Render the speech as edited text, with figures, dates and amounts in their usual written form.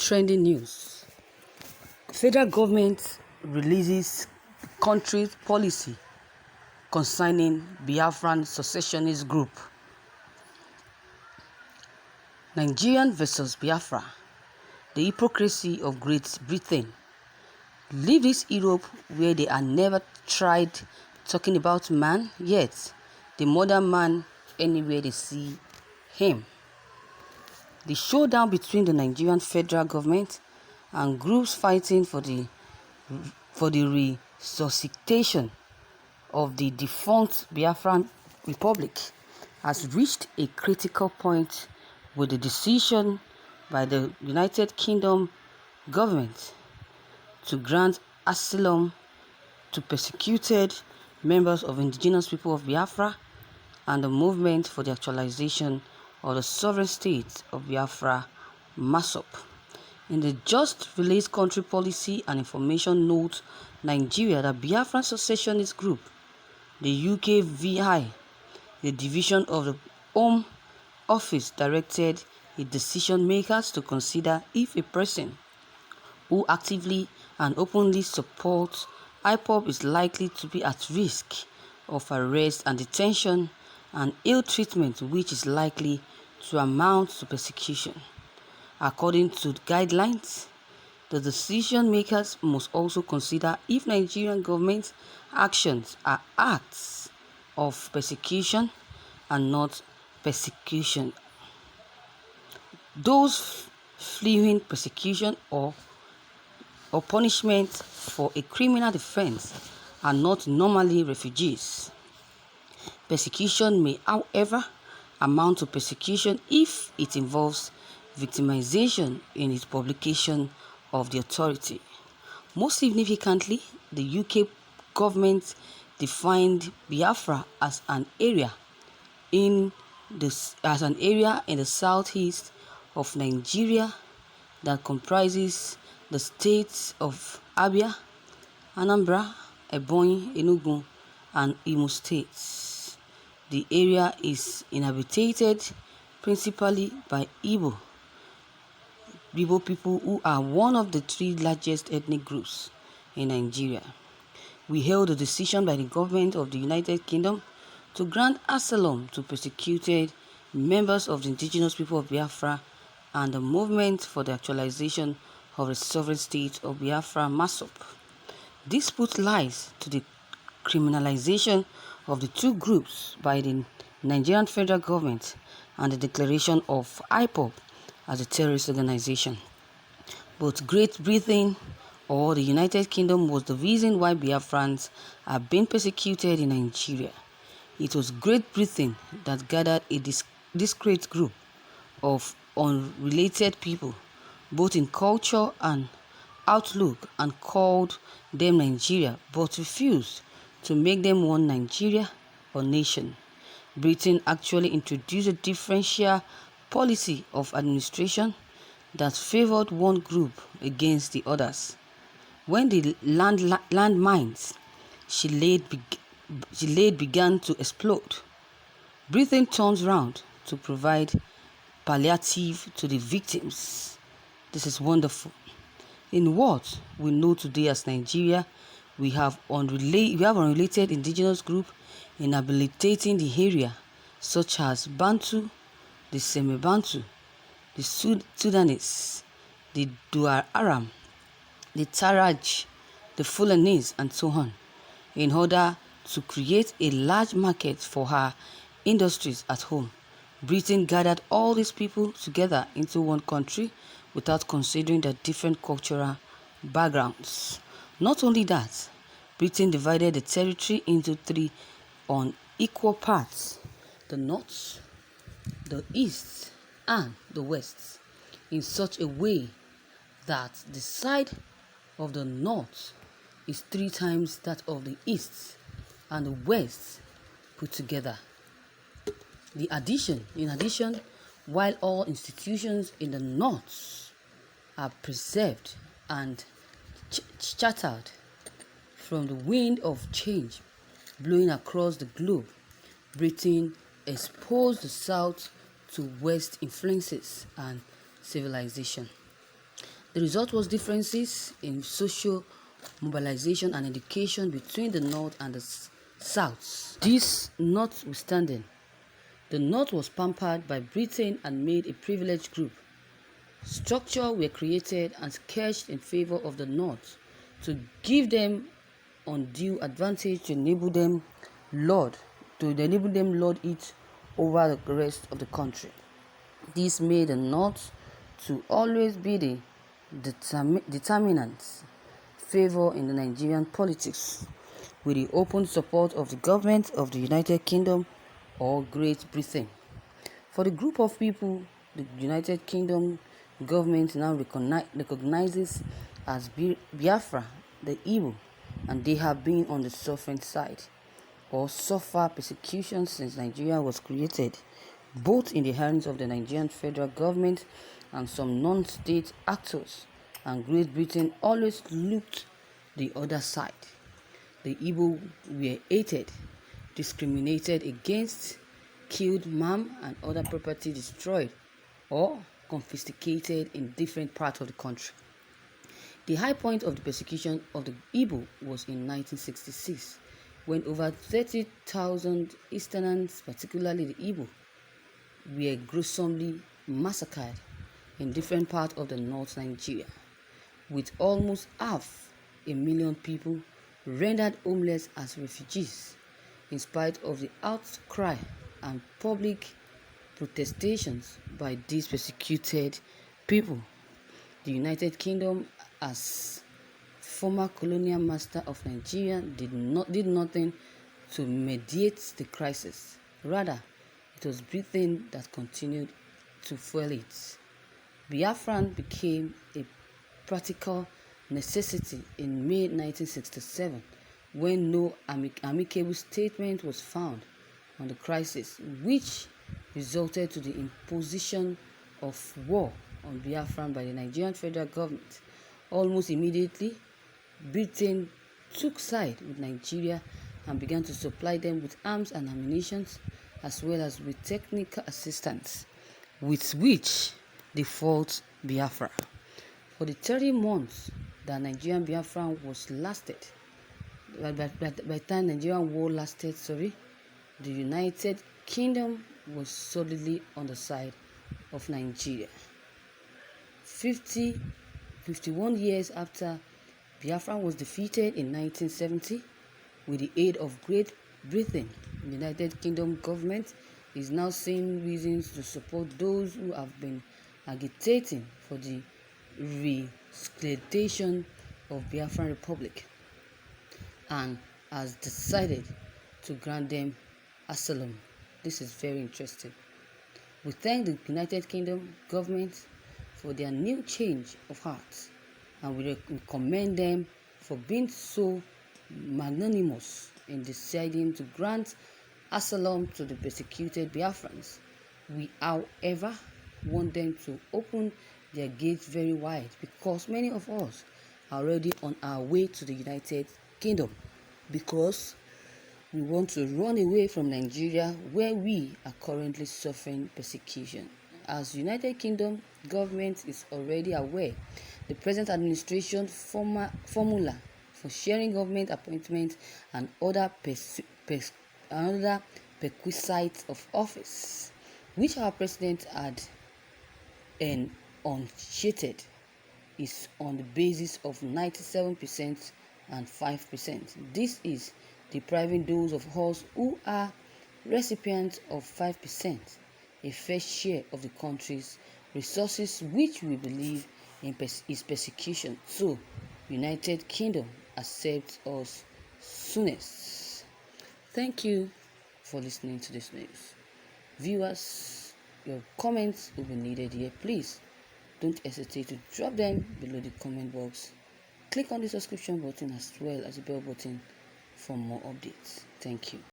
Trending news. Federal government releases country's policy concerning Biafran secessionist group. Nigerian versus Biafra. The hypocrisy of Great Britain. Leave this Europe where they are never tried talking about man, yet the modern man anywhere they see him. The showdown between the Nigerian federal government and groups fighting for the resuscitation of the defunct Biafran Republic has reached a critical point with the decision by the United Kingdom government to grant asylum to persecuted members of indigenous people of Biafra and the movement for the actualization of the sovereign state of Biafra, MASOP. In the just released country policy and information note, Nigeria, the Biafran secessionist group, the UKVI, the division of the Home Office, directed its decision makers to consider if a person who actively and openly supports IPOB is likely to be at risk of arrest and detention and ill treatment, which is likely to amount to persecution. According to the guidelines, the decision makers must also consider if Nigerian government actions are acts of persecution and not persecution. Those fleeing persecution or punishment for a criminal offense are not normally refugees. Persecution may, however, amount to persecution if it involves victimization in its publication of the authority. Most significantly, the UK government defined Biafra as an area in the southeast of Nigeria that comprises the states of Abia, Anambra, Ebonyi, Enugu, and Imo states. The area is inhabited principally by Igbo people, who are one of the three largest ethnic groups in Nigeria. We hailed the decision by the government of the United Kingdom to grant asylum to persecuted members of the indigenous people of Biafra and the movement for the actualization of the sovereign state of Biafra, MASOP. This puts lies to the criminalization of the two groups by the Nigerian federal government and the declaration of IPOB as a terrorist organization. Both Great Britain or the United Kingdom was the reason why Biafrans are being persecuted in Nigeria. It was Great Britain that gathered a discrete group of unrelated people, both in culture and outlook, and called them Nigeria, but refused to make them one Nigeria or nation. Britain actually introduced a differential policy of administration that favored one group against the others. When the landmines she laid began to explode, Britain turns round to provide palliative to the victims. This is wonderful. In what we know today as Nigeria, we have unrelated indigenous group inhabilitating the area, such as Bantu, the Semi-Bantu, the Sudanese, the Duar Aram, the Taraj, the Fulanese, and so on, in order to create a large market for her industries at home. Britain gathered all these people together into one country without considering their different cultural backgrounds. Not only that, Britain divided the territory into three unequal parts: the north, the east, and the west, in such a way that the side of the north is 3 times that of the east and the west put together. In addition, while all institutions in the north are preserved and shattered from the wind of change blowing across the globe, Britain exposed the south to West influences and civilization. The result was differences in social mobilization and education between the North and the South. This notwithstanding, the North was pampered by Britain and made a privileged group. Structures were created and sketched in favor of the North to give them undue advantage to enable them lord it over the rest of the country. This made the North to always be the determinant favor in the Nigerian politics, with the open support of the government of the United Kingdom or Great Britain. For the group of people the United Kingdom government now recognizes as Biafra, the Igbo, and they have been on the suffering side or suffer persecution since Nigeria was created, both in the hands of the Nigerian federal government and some non-state actors, and Great Britain always looked the other side. The Igbo were hated, discriminated against, killed, maimed, and other property destroyed or confiscated in different parts of the country. The high point of the persecution of the Igbo was in 1966, when over 30,000 Easterners, particularly the Igbo, were gruesomely massacred in different parts of the North Nigeria, with almost 500,000 people rendered homeless as refugees, in spite of the outcry and public protestations by these persecuted people. The United Kingdom, as former colonial master of Nigeria, did nothing to mediate the crisis. Rather, it was Britain that continued to fuel it. Biafran became a practical necessity in May 1967, when no amicable statement was found on the crisis, which resulted to the imposition of war on Biafran by the Nigerian federal government. Almost immediately, Britain took side with Nigeria and began to supply them with arms and ammunition, as well as with technical assistance, with which they fought Biafra. For the 30 months that Nigerian Biafra was lasted, by the time Nigerian war lasted, the United Kingdom was solidly on the side of Nigeria. 51 years after Biafra was defeated in 1970, with the aid of Great Britain, the United Kingdom government is now seeing reasons to support those who have been agitating for the re-escalation of Biafran Republic, and has decided to grant them asylum. This is very interesting. We thank the United Kingdom government for their new change of heart, and we commend them for being so magnanimous in deciding to grant asylum to the persecuted Biafrans. We, however, want them to open their gates very wide, because many of us are already on our way to the United Kingdom, because we want to run away from Nigeria, where we are currently suffering persecution. As United Kingdom government is already aware, the present administration formula for sharing government appointments and other perquisites of office, which our president had unsheated, is on the basis of 97% and 5%. This is depriving those of us who are recipients of 5% a fair share of the country's resources, which we believe is persecution. So, United Kingdom accept us soonest. Thank you for listening to this news. Viewers, your comments will be needed here. Please don't hesitate to drop them below the comment box. Click on the subscription button as well as the bell button for more updates. Thank you.